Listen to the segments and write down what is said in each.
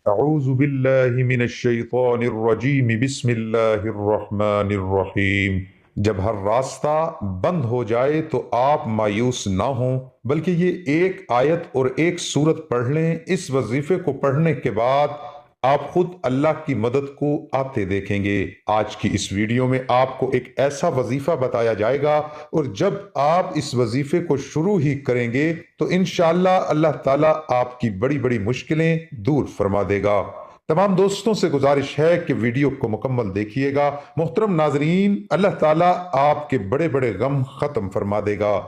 اعوذ باللہ من الشیطان الرجیم بسم اللہ الرحمن الرحیم۔ جب ہر راستہ بند ہو جائے تو آپ مایوس نہ ہوں، بلکہ یہ ایک آیت اور ایک سورت پڑھ لیں۔ اس وظیفے کو پڑھنے کے بعد آپ خود اللہ کی مدد کو آتے دیکھیں گے۔ آج کی اس ویڈیو میں آپ کو ایک ایسا وظیفہ بتایا جائے گا، اور جب آپ اس وظیفے کو شروع ہی کریں گے تو انشاءاللہ اللہ تعالیٰ آپ کی بڑی بڑی مشکلیں دور فرما دے گا۔ تمام دوستوں سے گزارش ہے کہ ویڈیو کو مکمل دیکھیے گا۔ محترم ناظرین، اللہ تعالیٰ آپ کے بڑے بڑے غم ختم فرما دے گا،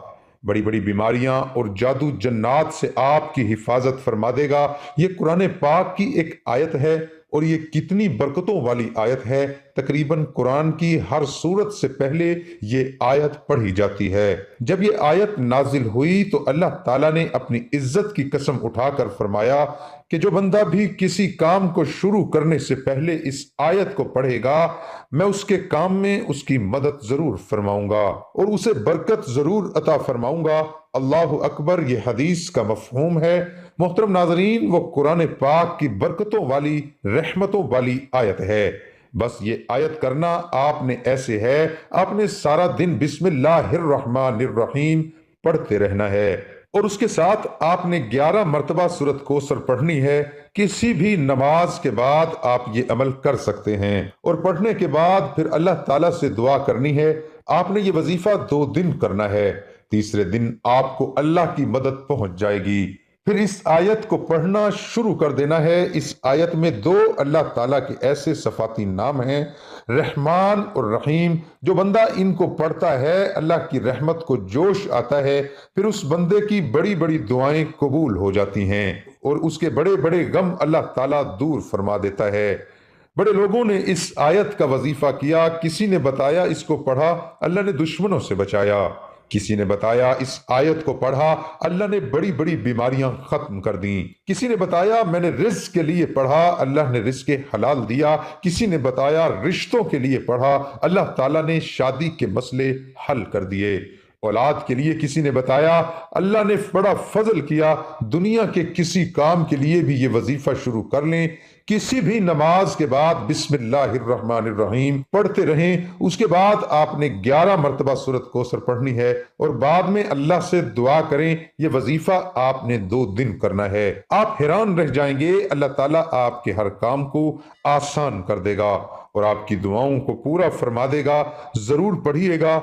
بڑی بڑی بیماریاں اور جادو جنات سے آپ کی حفاظت فرما دے گا۔ یہ قرآن پاک کی ایک آیت ہے، اور یہ کتنی برکتوں والی آیت ہے۔ تقریباً قرآن کی ہر سورت سے پہلے یہ آیت پڑھی جاتی ہے۔ جب یہ آیت نازل ہوئی تو اللہ تعالیٰ نے اپنی عزت کی قسم اٹھا کر فرمایا کہ جو بندہ بھی کسی کام کو شروع کرنے سے پہلے اس آیت کو پڑھے گا، میں اس کے کام میں اس کی مدد ضرور فرماؤں گا اور اسے برکت ضرور عطا فرماؤں گا۔ اللہ اکبر، یہ حدیث کا مفہوم ہے۔ محترم ناظرین، وہ قرآن پاک کی برکتوں والی، رحمتوں والی آیت ہے۔ بس یہ آیت کرنا آپ نے ایسے ہے، آپ نے سارا دن بسم اللہ الرحمن الرحیم پڑھتے رہنا ہے، اور اس کے ساتھ آپ نے 11 مرتبہ سورۃ کوثر پڑھنی ہے۔ کسی بھی نماز کے بعد آپ یہ عمل کر سکتے ہیں، اور پڑھنے کے بعد پھر اللہ تعالیٰ سے دعا کرنی ہے۔ آپ نے یہ وظیفہ 2 دن کرنا ہے۔ تیسرے دن آپ کو اللہ کی مدد پہنچ جائے گی۔ پھر اس آیت کو پڑھنا شروع کر دینا ہے۔ اس آیت میں 2 اللہ تعالیٰ کے ایسے صفاتی نام ہیں، رحمان اور رحیم۔ جو بندہ ان کو پڑھتا ہے، اللہ کی رحمت کو جوش آتا ہے، پھر اس بندے کی بڑی بڑی دعائیں قبول ہو جاتی ہیں، اور اس کے بڑے بڑے غم اللہ تعالیٰ دور فرما دیتا ہے۔ بڑے لوگوں نے اس آیت کا وظیفہ کیا۔ کسی نے بتایا اس کو پڑھا، اللہ نے دشمنوں سے بچایا۔ کسی نے بتایا اس آیت کو پڑھا، اللہ نے بڑی بڑی بیماریاں ختم کر دیں۔ کسی نے بتایا میں نے رزق کے لیے پڑھا، اللہ نے رزق حلال دیا۔ کسی نے بتایا رشتوں کے لیے پڑھا، اللہ تعالیٰ نے شادی کے مسئلے حل کر دیے۔ اولاد کے لیے کسی نے بتایا، اللہ نے بڑا فضل کیا۔ دنیا کے کسی کام کے لیے بھی یہ وظیفہ شروع کر لیں۔ کسی بھی نماز کے بعد بسم اللہ الرحمن الرحیم پڑھتے رہیں۔ اس کے بعد آپ نے 11 مرتبہ سورۃ کوثر پڑھنی ہے، اور بعد میں اللہ سے دعا کریں۔ یہ وظیفہ آپ نے 2 دن کرنا ہے۔ آپ حیران رہ جائیں گے، اللہ تعالیٰ آپ کے ہر کام کو آسان کر دے گا، اور آپ کی دعاؤں کو پورا فرما دے گا۔ ضرور پڑھیے گا۔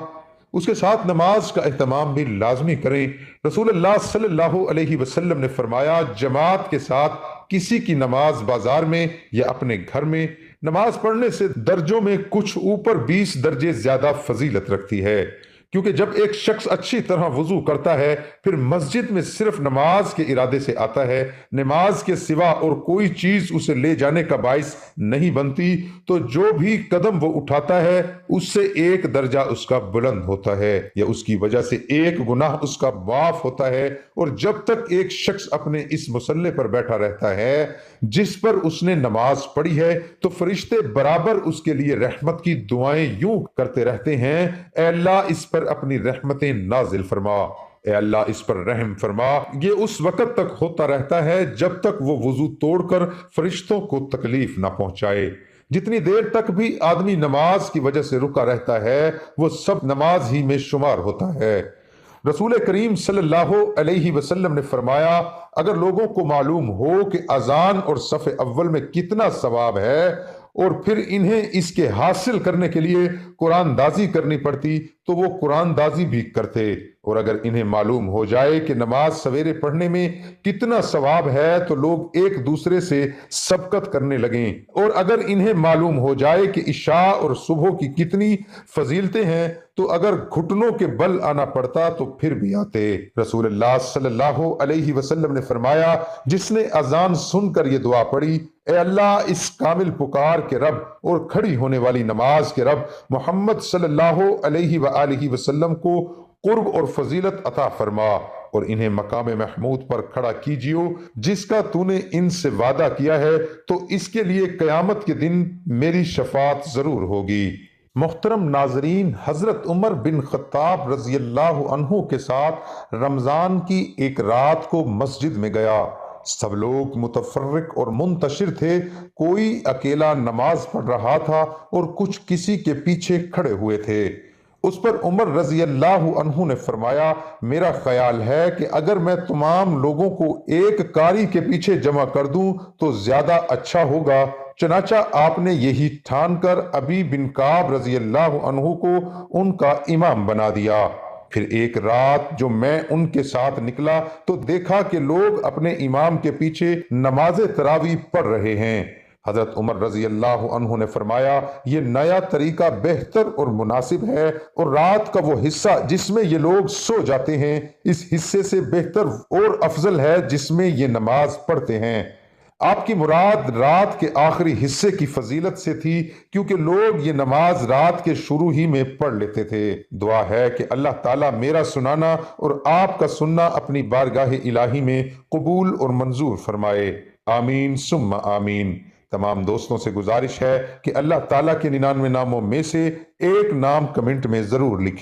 اس کے ساتھ نماز کا اہتمام بھی لازمی کریں۔ رسول اللہ صلی اللہ علیہ وسلم نے فرمایا، جماعت کے ساتھ کسی کی نماز بازار میں یا اپنے گھر میں نماز پڑھنے سے درجوں میں کچھ اوپر 20 درجے زیادہ فضیلت رکھتی ہے، کیونکہ جب ایک شخص اچھی طرح وضو کرتا ہے، پھر مسجد میں صرف نماز کے ارادے سے آتا ہے، نماز کے سوا اور کوئی چیز اسے لے جانے کا باعث نہیں بنتی، تو جو بھی قدم وہ اٹھاتا ہے اس سے 1 درجہ اس کا بلند ہوتا ہے، یا اس کی وجہ سے 1 گناہ اس کا معاف ہوتا ہے۔ اور جب تک ایک شخص اپنے اس مصلے پر بیٹھا رہتا ہے جس پر اس نے نماز پڑھی ہے، تو فرشتے برابر اس کے لیے رحمت کی دعائیں یوں کرتے رہتے ہیں، اے اللہ اس پر اپنی رحمتیں نازل فرما، اے اللہ اس پر رحم فرما۔ یہ اس وقت تک ہوتا رہتا ہے جب تک وہ وضو توڑ کر فرشتوں کو تکلیف نہ پہنچائے۔ جتنی دیر تک بھی آدمی نماز کی وجہ سے رکا رہتا ہے، وہ سب نماز ہی میں شمار ہوتا ہے۔ رسول کریم صلی اللہ علیہ وسلم نے فرمایا، اگر لوگوں کو معلوم ہو کہ اذان اور صف اول میں کتنا ثواب ہے، اور پھر انہیں اس کے حاصل کرنے کے لیے قرآن دازی کرنی پڑتی، تو وہ قرآن دازی بھی کرتے۔ اور اگر انہیں معلوم ہو جائے کہ نماز سویرے پڑھنے میں کتنا ثواب ہے، تو لوگ ایک دوسرے سے سبقت کرنے لگیں۔ اور اگر انہیں معلوم ہو جائے کہ عشاء اور صبح کی کتنی فضیلتیں ہیں، تو اگر گھٹنوں کے بل آنا پڑتا تو پھر بھی آتے۔ رسول اللہ صلی اللہ علیہ وسلم نے فرمایا، جس نے اذان سن کر یہ دعا پڑھی، اے اللہ اس کامل پکار کے رب اور کھڑی ہونے والی نماز کے رب، محمد صلی اللہ علیہ وآلہ وسلم کو قرب اور فضیلت عطا فرما، اور انہیں مقام محمود پر کھڑا کیجیو جس کا تو نے ان سے وعدہ کیا ہے، تو اس کے لیے قیامت کے دن میری شفاعت ضرور ہوگی۔ محترم ناظرین، حضرت عمر بن خطاب رضی اللہ عنہ کے ساتھ رمضان کی ایک رات کو مسجد میں گیا۔ سب لوگ متفرق اور منتشر تھے، کوئی اکیلا نماز پڑھ رہا تھا اور کچھ کسی کے پیچھے کھڑے ہوئے تھے۔ اس پر عمر رضی اللہ عنہ نے فرمایا، میرا خیال ہے کہ اگر میں تمام لوگوں کو ایک قاری کے پیچھے جمع کر دوں تو زیادہ اچھا ہوگا۔ چنانچہ آپ نے یہی ٹھان کر ابی بن کعب رضی اللہ عنہ کو ان کا امام بنا دیا۔ پھر ایک رات جو میں ان کے ساتھ نکلا تو دیکھا کہ لوگ اپنے امام کے پیچھے نماز تراویح پڑھ رہے ہیں۔ حضرت عمر رضی اللہ عنہ نے فرمایا، یہ نیا طریقہ بہتر اور مناسب ہے، اور رات کا وہ حصہ جس میں یہ لوگ سو جاتے ہیں اس حصے سے بہتر اور افضل ہے جس میں یہ نماز پڑھتے ہیں۔ آپ کی مراد رات کے آخری حصے کی فضیلت سے تھی، کیونکہ لوگ یہ نماز رات کے شروع ہی میں پڑھ لیتے تھے۔ دعا ہے کہ اللہ تعالیٰ میرا سنانا اور آپ کا سننا اپنی بارگاہ الہی میں قبول اور منظور فرمائے، آمین ثم آمین۔ تمام دوستوں سے گزارش ہے کہ اللہ تعالیٰ کے 99 ناموں میں سے ایک نام کمنٹ میں ضرور لکھیں۔